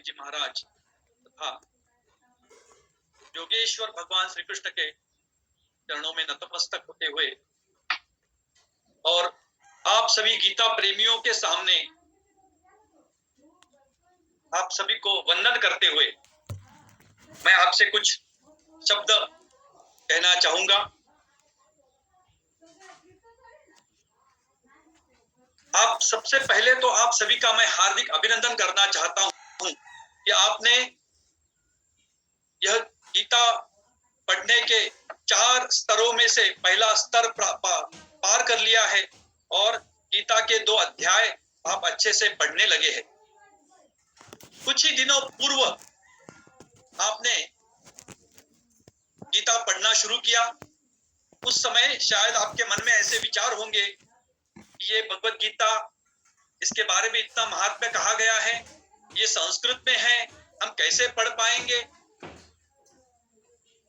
जी महाराज तथा योगेश्वर भगवान श्री कृष्ण के चरणों में नतमस्तक होते हुए और आप सभी गीता प्रेमियों के सामने आप सभी को वंदन करते हुए मैं आपसे कुछ शब्द कहना चाहूंगा। आप सबसे पहले तो आप सभी का मैं हार्दिक अभिनंदन करना चाहता हूं कि आपने यह गीता पढ़ने के 4 स्तरों में से पहला स्तर पार कर लिया है और गीता के 2 अध्याय आप अच्छे से पढ़ने लगे हैं। कुछ ही दिनों पूर्व आपने गीता पढ़ना शुरू किया। उस समय शायद आपके मन में ऐसे विचार होंगे कि ये भगवत गीता, इसके बारे में इतना महात्म्य कहा गया है, ये संस्कृत में है, हम कैसे पढ़ पाएंगे,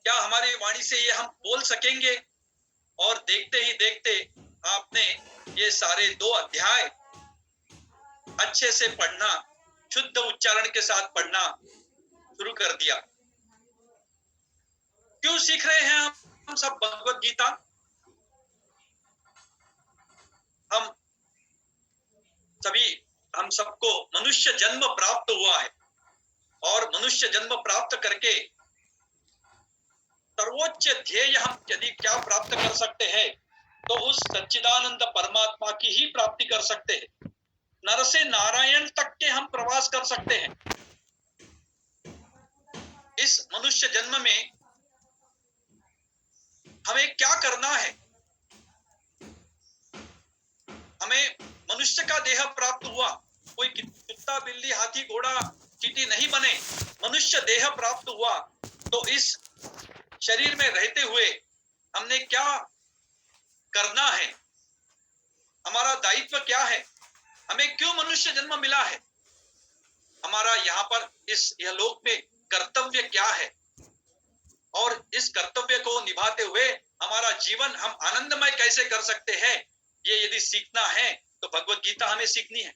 क्या हमारी वाणी से ये हम बोल सकेंगे। और देखते ही देखते आपने ये सारे 2 अध्याय अच्छे से पढ़ना, शुद्ध उच्चारण के साथ पढ़ना शुरू कर दिया। क्यों सीख रहे हैं हम सब भगवत गीता? हम सबको मनुष्य जन्म प्राप्त हुआ है और मनुष्य जन्म प्राप्त करके सर्वोच्च ध्येय हम यदि क्या प्राप्त कर सकते हैं तो उस सच्चिदानंद परमात्मा की ही प्राप्ति कर सकते हैं। नर से नारायण तक के हम प्रवास कर सकते हैं। इस मनुष्य जन्म में हमें क्या करना है? हमें मनुष्य का देह प्राप्त हुआ, कोई कुत्ता बिल्ली हाथी घोड़ा चींटी नहीं बने, मनुष्य देह प्राप्त हुआ तो इस शरीर में रहते हुए हमने क्या करना है, हमारा दायित्व क्या है, हमें क्यों मनुष्य जन्म मिला है, हमारा यहाँ पर यह लोक में कर्तव्य क्या है और इस कर्तव्य को निभाते हुए हमारा जीवन हम आनंदमय कैसे कर सकते हैं, ये यदि सीखना है तो भगवत गीता हमें सीखनी है।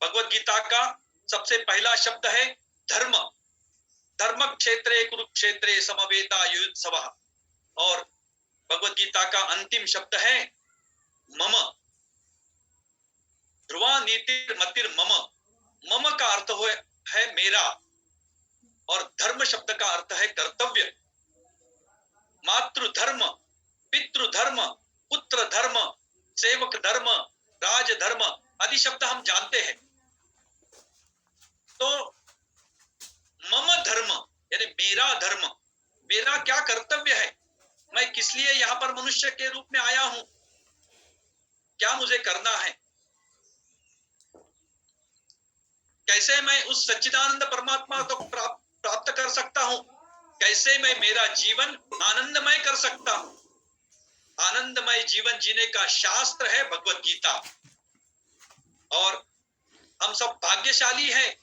भगवत गीता का सबसे पहला शब्द है धर्म। धर्म क्षेत्रे कुरुक्षेत्रे समवेता युयुत्सवः और भगवत गीता का अंतिम शब्द है मम। ध्रुवा नीतिर मतिर मम। मम का अर्थ है मेरा और धर्म शब्द का अर्थ है कर्तव्य। मातृधर्म, पितृधर्म, पुत्र धर्म, सेवक धर्म, राजधर्म आदि शब्द हम जानते हैं। तो मम धर्म यानी मेरा धर्म, मेरा क्या कर्तव्य है, मैं किस लिए यहाँ पर मनुष्य के रूप में आया हूं, क्या मुझे करना है, कैसे मैं उस सच्चिदानंद परमात्मा को प्राप्त कर सकता हूं, कैसे मैं मेरा जीवन आनंदमय कर सकता हूं। आनंदमय जीवन जीने का शास्त्र है भगवत गीता और हम सब भाग्यशाली हैं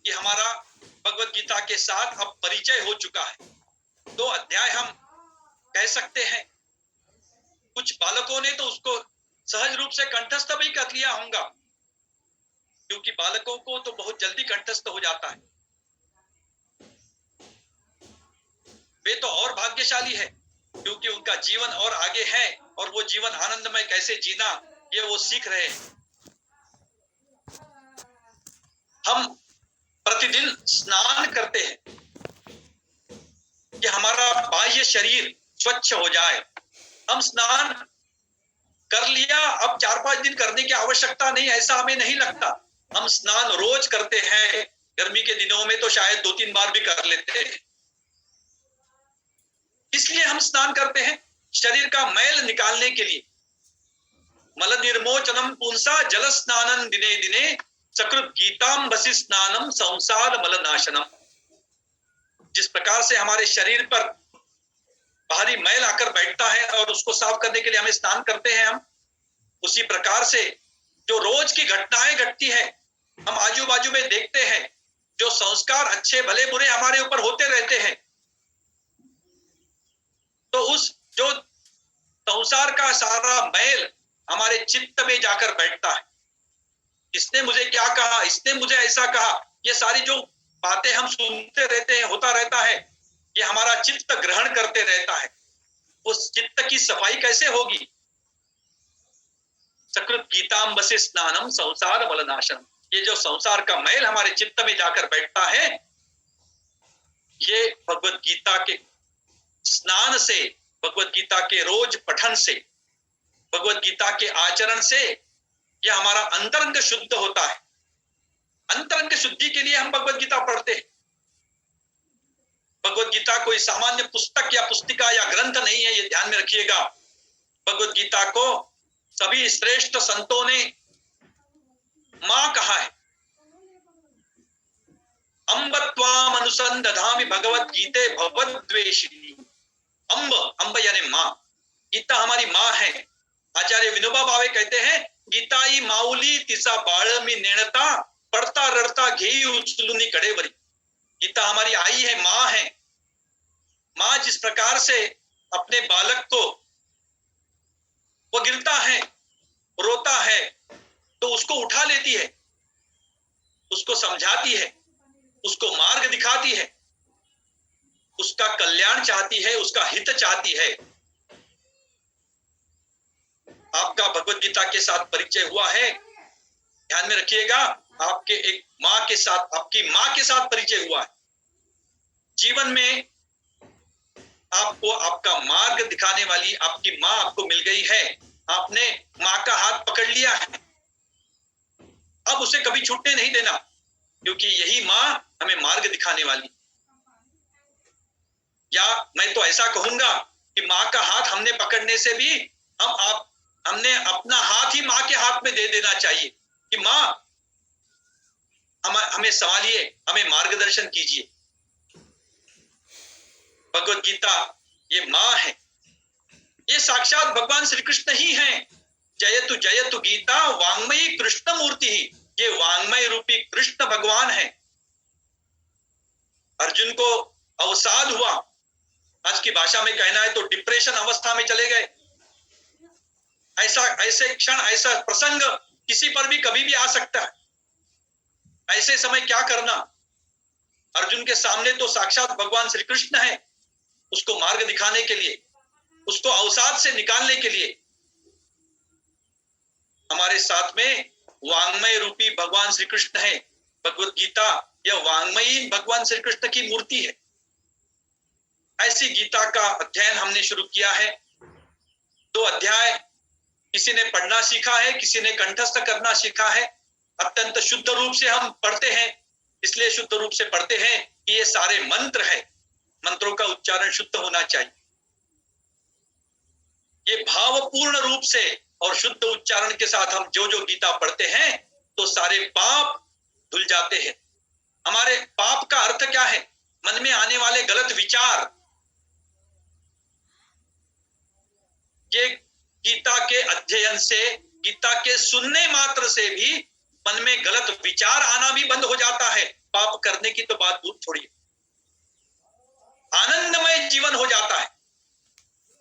कि हमारा भगवत गीता के साथ अब परिचय हो चुका है। 2 अध्याय हम कह सकते हैं। कुछ बालकों ने तो उसको सहज रूप से कंठस्थ भी कर लिया होगा, क्योंकि बालकों को तो बहुत जल्दी कंठस्थ हो जाता है। वे तो और भाग्यशाली है क्योंकि उनका जीवन और आगे है और वो जीवन आनंदमय कैसे जीना ये वो सीख रहे हैं। हम प्रतिदिन स्नान करते हैं कि हमारा बाह्य शरीर स्वच्छ हो जाए। हम स्नान कर लिया, अब 4-5 दिन करने की आवश्यकता नहीं, ऐसा हमें नहीं लगता। हम स्नान रोज करते हैं, गर्मी के दिनों में तो शायद 2-3 बार भी कर लेते हैं। इसलिए हम स्नान करते हैं शरीर का मैल निकालने के लिए। मल निर्मोचनम पुंसा जल स्नानम दिने दिने सकृत गीतांबसी स्नानम संसार मल नाशनम। जिस प्रकार से हमारे शरीर पर बाहरी मैल आकर बैठता है और उसको साफ करने के लिए हमें स्नान करते हैं हम, उसी प्रकार से जो रोज की घटनाएं घटती है, हम आजू बाजू में देखते हैं, जो संस्कार अच्छे भले बुरे हमारे ऊपर होते रहते हैं, तो उस जो संसार का सारा मैल हमारे चित्त में जाकर बैठता है। इसने मुझे क्या कहा, इसने मुझे ऐसा कहा, ये सारी जो बातें हम सुनते रहते हैं, होता रहता है, ये हमारा चित्त ग्रहण करते रहता है। उस चित्त की सफाई कैसे होगी? सकृत गीताम बसे स्नानम संसार मलनाशनम। ये जो संसार का मैल हमारे चित्त में जाकर बैठता है, ये भगवत गीता के स्नान से, भगवत गीता के रोज पठन से, भगवत गीता के आचरण से यह हमारा अंतरंग शुद्ध होता है। अंतरंग शुद्धि के लिए हम भगवत गीता पढ़ते हैं। भगवत गीता कोई सामान्य पुस्तक या पुस्तिका या ग्रंथ नहीं है, ये ध्यान में रखिएगा। भगवत गीता को सभी श्रेष्ठ संतों ने मां कहा है। अम्ब त्वाम अनुसंदधामि भगवत गीते भगवद्वेषिणी। अम्ब यानी मां, गीता हमारी मां है। आचार्य विनोबा भावे कहते हैं, गीताई माउली तिसा बाळमी नेणता पढ़ता रड़ता घेई उचलुनी कड़ेवरी। गीता हमारी आई है, मां है। मां जिस प्रकार से अपने बालक को, वो गिरता है, रोता है, तो उसको उठा लेती है, उसको समझाती है, उसको मार्ग दिखाती है, उसका कल्याण चाहती है, उसका हित चाहती है। आपका भगवत गीता के साथ परिचय हुआ है, ध्यान में रखिएगा। आपके एक मां के साथ, आपकी मां के साथ परिचय हुआ है। जीवन में आपको आपका मार्ग दिखाने वाली आपकी मां आपको मिल गई है। आपने मां का हाथ पकड़ लिया है, अब उसे कभी छूटने नहीं देना, क्योंकि यही मां हमें मार्ग दिखाने वाली। या मैं तो ऐसा कहूंगा कि मां का हाथ हमने पकड़ने से भी हमने अपना हाथ ही मां के हाथ में दे देना चाहिए कि मां हमें संभालिए, हमें मार्गदर्शन कीजिए। भगवत गीता ये मां है, ये साक्षात भगवान श्री कृष्ण ही हैं। जयतु गीता वांग्मयी कृष्ण मूर्ति ही, ये वांग्मय रूपी कृष्ण भगवान है। अर्जुन को अवसाद हुआ, आज की भाषा में कहना है तो डिप्रेशन अवस्था में चले गए। ऐसे क्षण, ऐसा प्रसंग किसी पर भी कभी भी आ सकता है। ऐसे समय क्या करना? अर्जुन के सामने तो साक्षात भगवान श्री कृष्ण है, उसको मार्ग दिखाने के लिए, उसको अवसाद से निकालने के लिए। हमारे साथ में वांग्मय रूपी भगवान श्री कृष्ण है। भगवत गीता यह वांग्मयी भगवान श्री कृष्ण की मूर्ति है। ऐसी गीता का अध्ययन हमने शुरू किया है। 2 अध्याय किसी ने पढ़ना सीखा है, किसी ने कंठस्थ करना सीखा है। अत्यंत शुद्ध रूप से हम पढ़ते हैं, इसलिए शुद्ध रूप से पढ़ते हैं कि ये सारे मंत्र है, मंत्रों का उच्चारण शुद्ध होना चाहिए। ये भावपूर्ण रूप से और शुद्ध उच्चारण के साथ हम जो गीता पढ़ते हैं तो सारे पाप धुल जाते हैं। हमारे पाप का अर्थ क्या है? मन में आने वाले गलत विचार। ये गीता के अध्ययन से, गीता के सुनने मात्र से भी मन में गलत विचार आना भी बंद हो जाता है। पाप करने की तो बात दूर छोड़िए, आनंदमय जीवन हो जाता है।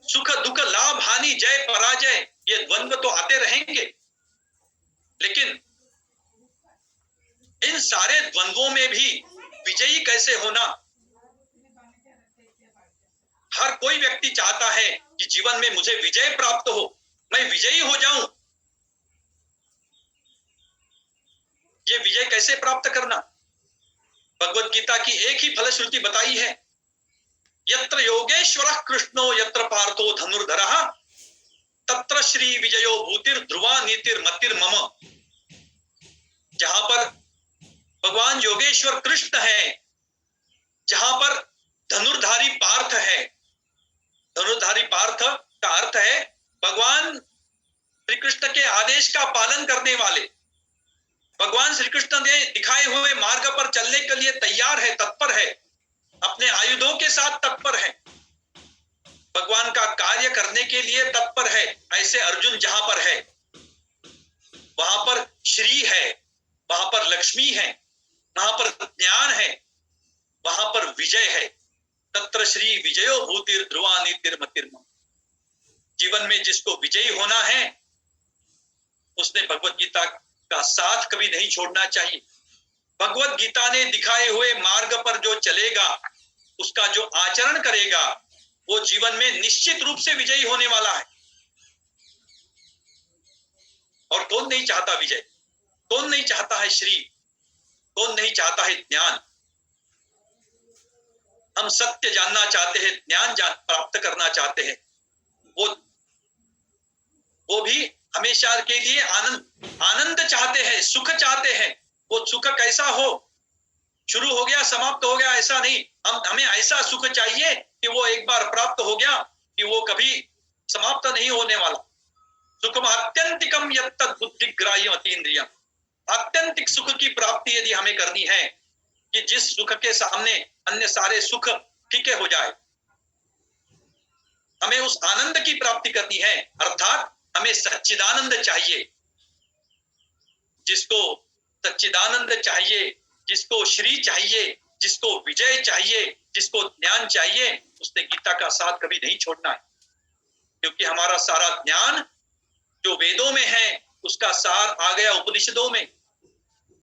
सुख दुख, लाभ हानि, जय पराजय, ये द्वंद्व तो आते रहेंगे, लेकिन इन सारे द्वंद्वों में भी विजयी कैसे होना? हर कोई व्यक्ति चाहता है कि जीवन में मुझे विजय प्राप्त हो, मैं विजयी हो जाऊं। ये विजय कैसे प्राप्त करना? भगवत गीता की एक ही फलश्रुति बताई है, यत्र योगेश्वरः कृष्णो यत्र पार्थो धनुर्धरः तत्र श्री विजयो भूतिर ध्रुवा नीतिर मतिर मम। जहां पर भगवान योगेश्वर कृष्ण है, जहां पर धनुर्धारी पार्थ है। धनुर्धारी पार्थ का अर्थ है भगवान श्री कृष्ण के आदेश का पालन करने वाले। भगवान श्री कृष्ण ने दिखाए हुए मार्ग पर चलने के लिए तैयार है, तत्पर है, अपने आयुधों के साथ तत्पर है, भगवान का कार्य करने के लिए तत्पर है। ऐसे अर्जुन जहां पर है, वहां पर श्री है, वहां पर लक्ष्मी है, वहां पर ज्ञान है, वहां पर विजय है। तत्र श्री विजयो भूतिर ध्रुवा नीतिर मतिर मम। जीवन में जिसको विजयी होना है, उसने भगवत गीता का साथ कभी नहीं छोड़ना चाहिए। भगवत गीता ने दिखाए हुए मार्ग पर जो चलेगा, उसका जो आचरण करेगा, वो जीवन में निश्चित रूप से विजयी होने वाला है। और कौन नहीं चाहता विजय? कौन नहीं चाहता है श्री? कौन नहीं चाहता है ज्ञान? हम सत्य जानना चाहते हैं, ज्ञान प्राप्त करना चाहते हैं। वो भी हमेशा के लिए आनंद चाहते हैं, सुख चाहते हैं। वो सुख कैसा हो, शुरू हो गया समाप्त हो गया ऐसा नहीं। हमें ऐसा सुख चाहिए कि वो एक बार प्राप्त हो गया कि वो कभी समाप्त नहीं होने वाला। सुखम आत्यंतिकम यत्तद् बुद्धिग्राह्यम अतीन्द्रियम। आत्यंतिक सुख की प्राप्ति यदि हमें करनी है कि जिस सुख के सामने अन्य सारे सुख फीके हो जाए, हमें उस आनंद की प्राप्ति करनी है। अर्थात हमें सच्चिदानंद चाहिए। जिसको सच्चिदानंद चाहिए, जिसको श्री चाहिए, जिसको विजय चाहिए, जिसको ज्ञान चाहिए, उसने गीता का साथ कभी नहीं छोड़ना है। क्योंकि हमारा सारा ज्ञान जो वेदों में है, उसका सार आ गया उपनिषदों में।